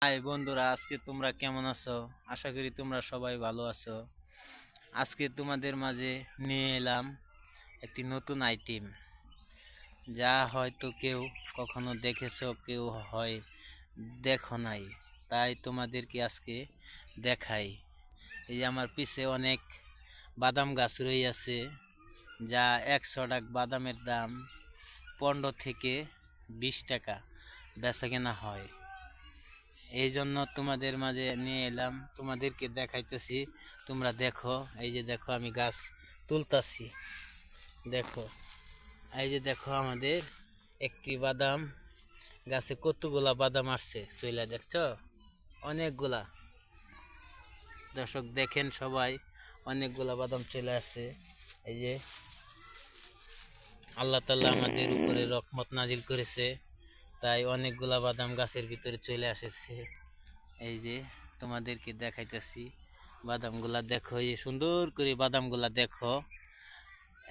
High বন্ধুরা, আজকে তোমরা কেমন আছো? আশা করি তোমরা সবাই ভালো আছো। আজকে তোমাদের মাঝে নিয়ে এলাম একটি নতুন আইটেম, যা হয়তো কেউ কখনো দেখেছো, কেউ হয় দেখো নাই। তাই তোমাদেরকে আজকে দেখাই। এই যে আমার পিছে অনেক বাদাম গাছ রয়েছে, যা 100 টাকা বাদামের দাম 15 থেকে 20 টাকা বেচা কেনা হয়। এই জন্য তোমাদের মাঝে নিয়ে এলাম, তোমাদেরকে দেখাইতেছি। তোমরা দেখো, এই যে দেখো আমি গাছ তুলতাছি। দেখো, এই যে দেখো আমাদের একটি বাদাম গাছে কতগুলা বাদাম আসছে চইলা, দেখছো? অনেকগুলা। দর্শক দেখেন সবাই, অনেকগুলা বাদাম চলে আসছে। এই যে আল্লাহ তাআলা আমাদের উপরে রহমত নাজিল করেছে, তাই অনেকগুলা বাদাম গাছের ভিতরে চলে আসছে। এই যে তোমাদেরকে দেখাইতেছি বাদামগুলা, দেখো এই সুন্দর করে বাদামগুলা দেখো।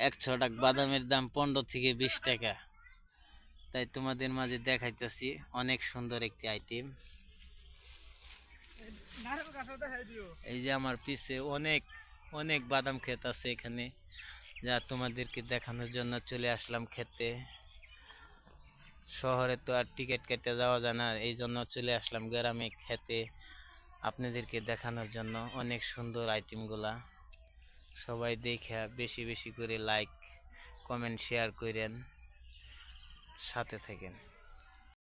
100 টাকা বাদামের দাম 15 থেকে 20 টাকা। তাই তোমাদের মাঝে দেখাইতেছি, অনেক সুন্দর একটি আইটেম। এই যে আমার পিছে অনেক অনেক বাদাম ক্ষেত আছে এখানে, যা তোমাদেরকে দেখানোর জন্য চলে আসলাম খেতে। শহরে তো আর টিকিট কেটে যাওয়া যায় না, এই জন্য চলে আসলাম গ্রামে খেতে আপনাদেরকে দেখানোর জন্য। অনেক সুন্দর আইটেমগুলা। সবাই দেখে বেশি বেশি করে লাইক, কমেন্ট, শেয়ার করেন, সাথে থাকেন।